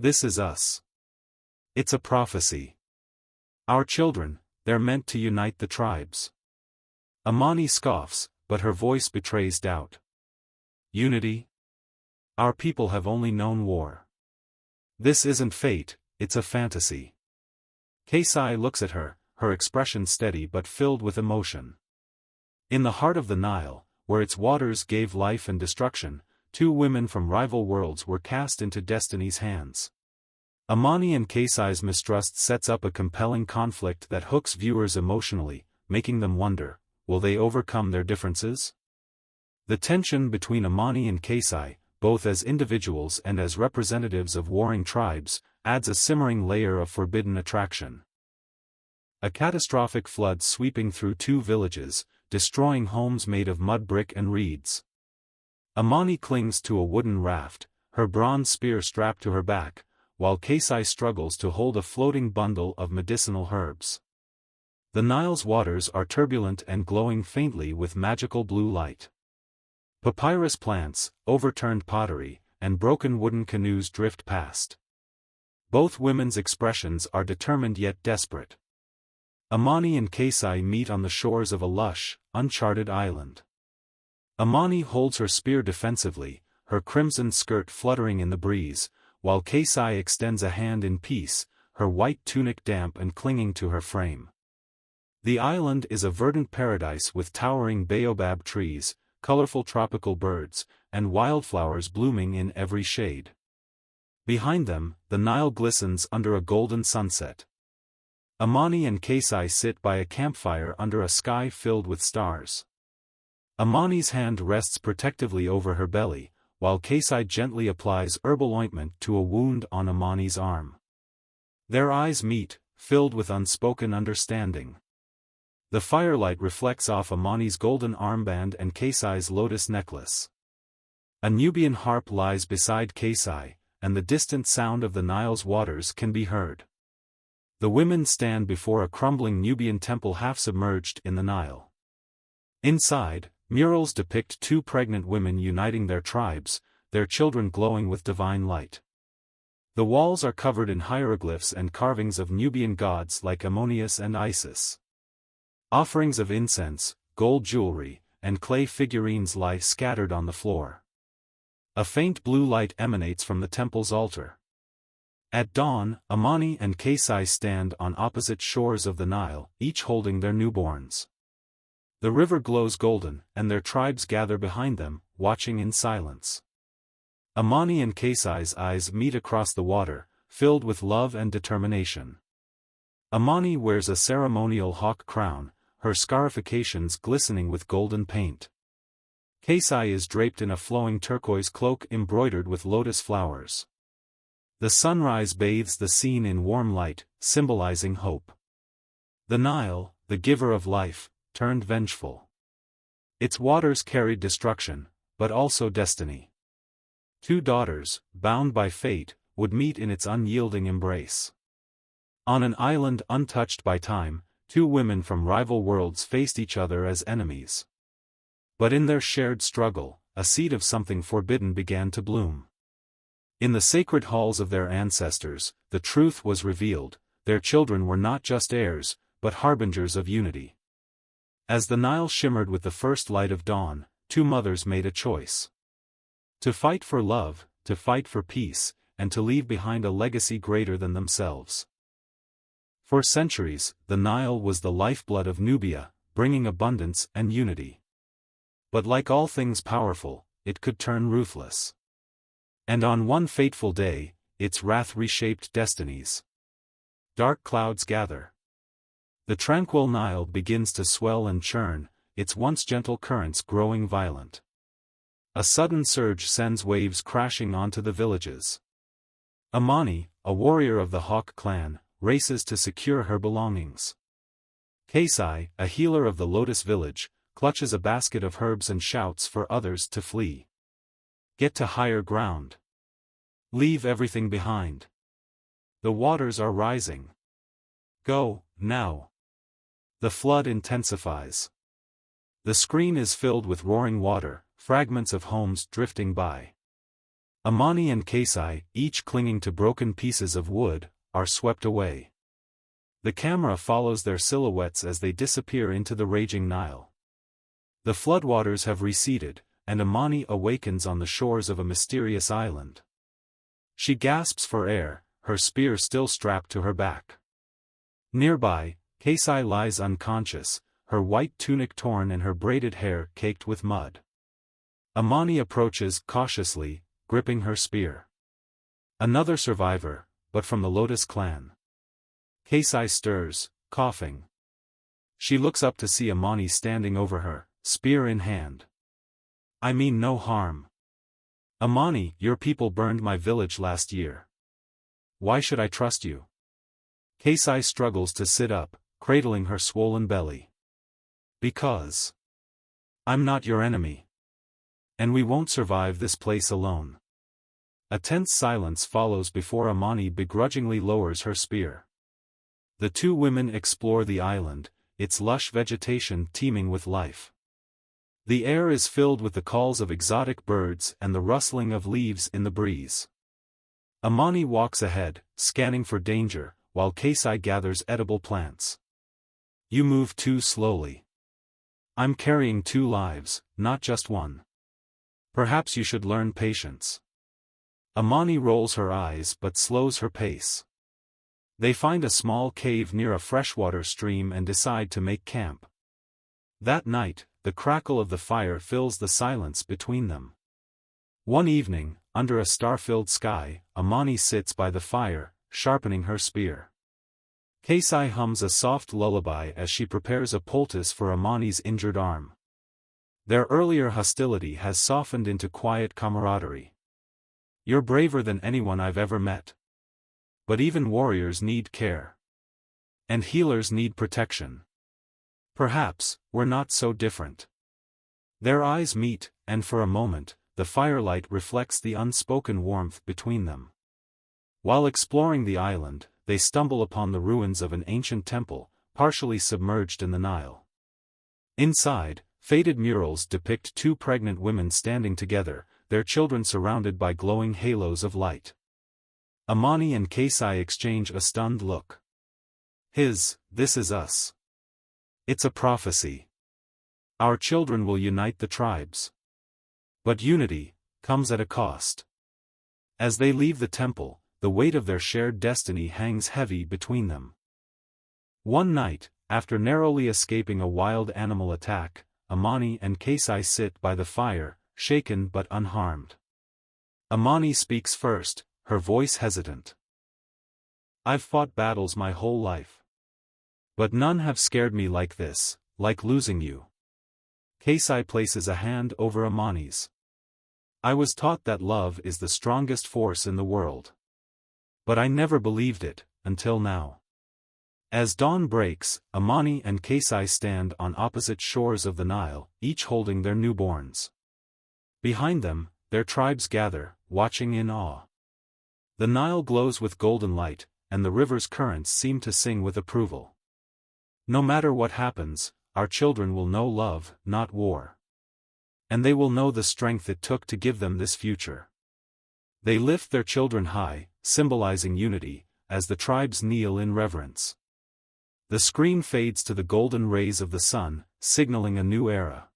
This is us. It's a prophecy. Our children, they're meant to unite the tribes. Amani scoffs, but her voice betrays doubt. Unity? Our people have only known war. This isn't fate, it's a fantasy. Kaysai looks at her, her expression steady but filled with emotion. In the heart of the Nile, where its waters gave life and destruction, two women from rival worlds were cast into destiny's hands. Amani and Kaysai's mistrust sets up a compelling conflict that hooks viewers emotionally, making them wonder, will they overcome their differences? The tension between Amani and Kaysai, both as individuals and as representatives of warring tribes, adds a simmering layer of forbidden attraction. A catastrophic flood sweeping through two villages, destroying homes made of mud brick and reeds. Amani clings to a wooden raft, her bronze spear strapped to her back, while Kaysai struggles to hold a floating bundle of medicinal herbs. The Nile's waters are turbulent and glowing faintly with magical blue light. Papyrus plants, overturned pottery, and broken wooden canoes drift past. Both women's expressions are determined yet desperate. Amani and Kaysai meet on the shores of a lush, uncharted island. Amani holds her spear defensively, her crimson skirt fluttering in the breeze, while Kaysai extends a hand in peace, her white tunic damp and clinging to her frame. The island is a verdant paradise with towering baobab trees, colorful tropical birds, and wildflowers blooming in every shade. Behind them, the Nile glistens under a golden sunset. Amani and Kaysai sit by a campfire under a sky filled with stars. Amani's hand rests protectively over her belly, while Kaysai gently applies herbal ointment to a wound on Amani's arm. Their eyes meet, filled with unspoken understanding. The firelight reflects off Amani's golden armband and Kaysai's lotus necklace. A Nubian harp lies beside Kaysai, and the distant sound of the Nile's waters can be heard. The women stand before a crumbling Nubian temple half submerged in the Nile. Inside, murals depict two pregnant women uniting their tribes, their children glowing with divine light. The walls are covered in hieroglyphs and carvings of Nubian gods like Ammonius and Isis. Offerings of incense, gold jewelry, and clay figurines lie scattered on the floor. A faint blue light emanates from the temple's altar. At dawn, Amani and Kaysai stand on opposite shores of the Nile, each holding their newborns. The river glows golden, and their tribes gather behind them, watching in silence. Amani and Kaysai's eyes meet across the water, filled with love and determination. Amani wears a ceremonial hawk crown, her scarifications glistening with golden paint. Kaysai is draped in a flowing turquoise cloak embroidered with lotus flowers. The sunrise bathes the scene in warm light, symbolizing hope. The Nile, the giver of life, turned vengeful. Its waters carried destruction, but also destiny. Two daughters, bound by fate, would meet in its unyielding embrace. On an island untouched by time, two women from rival worlds faced each other as enemies. But in their shared struggle, a seed of something forbidden began to bloom. In the sacred halls of their ancestors, the truth was revealed: their children were not just heirs, but harbingers of unity. As the Nile shimmered with the first light of dawn, two mothers made a choice. To fight for love, to fight for peace, and to leave behind a legacy greater than themselves. For centuries, the Nile was the lifeblood of Nubia, bringing abundance and unity. But like all things powerful, it could turn ruthless. And on one fateful day, its wrath reshaped destinies. Dark clouds gather. The tranquil Nile begins to swell and churn, its once gentle currents growing violent. A sudden surge sends waves crashing onto the villages. Amani, a warrior of the Hawk clan, races to secure her belongings. Kaysai, a healer of the Lotus village, clutches a basket of herbs and shouts for others to flee. Get to higher ground. Leave everything behind. The waters are rising. Go, now. The flood intensifies. The screen is filled with roaring water, fragments of homes drifting by. Amani and Kasai, each clinging to broken pieces of wood, are swept away. The camera follows their silhouettes as they disappear into the raging Nile. The floodwaters have receded, and Amani awakens on the shores of a mysterious island. She gasps for air, her spear still strapped to her back. Nearby, Kasai lies unconscious, her white tunic torn and her braided hair caked with mud. Amani approaches cautiously, gripping her spear. Another survivor, but from the Lotus clan. Kasai stirs, coughing. She looks up to see Amani standing over her, spear in hand. I mean no harm. Amani, your people burned my village last year. Why should I trust you? Kasai struggles to sit up, cradling her swollen belly. Because I'm not your enemy. And we won't survive this place alone. A tense silence follows before Amani begrudgingly lowers her spear. The two women explore the island, its lush vegetation teeming with life. The air is filled with the calls of exotic birds and the rustling of leaves in the breeze. Amani walks ahead, scanning for danger, while Kasai gathers edible plants. You move too slowly. I'm carrying 2 lives, not just one. Perhaps you should learn patience. Amani rolls her eyes but slows her pace. They find a small cave near a freshwater stream and decide to make camp. That night, the crackle of the fire fills the silence between them. One evening, under a star-filled sky, Amani sits by the fire, sharpening her spear. Kasai hums a soft lullaby as she prepares a poultice for Amani's injured arm. Their earlier hostility has softened into quiet camaraderie. You're braver than anyone I've ever met. But even warriors need care. And healers need protection. Perhaps, we're not so different. Their eyes meet, and for a moment, the firelight reflects the unspoken warmth between them. While exploring the island, they stumble upon the ruins of an ancient temple, partially submerged in the Nile. Inside, faded murals depict 2 pregnant women standing together, their children surrounded by glowing halos of light. Amani and Kasai exchange a stunned look. This is us. It's a prophecy. Our children will unite the tribes. But unity comes at a cost. As they leave the temple, the weight of their shared destiny hangs heavy between them. One night, after narrowly escaping a wild animal attack, Amani and Kasai sit by the fire, shaken but unharmed. Amani speaks first, her voice hesitant. I've fought battles my whole life. But none have scared me like this, like losing you. Kasai places a hand over Amani's. I was taught that love is the strongest force in the world. But I never believed it, until now. As dawn breaks, Amani and Kasai stand on opposite shores of the Nile, each holding their newborns. Behind them, their tribes gather, watching in awe. The Nile glows with golden light, and the river's currents seem to sing with approval. No matter what happens, our children will know love, not war. And they will know the strength it took to give them this future. They lift their children high, symbolizing unity, as the tribes kneel in reverence. The screen fades to the golden rays of the sun, signaling a new era.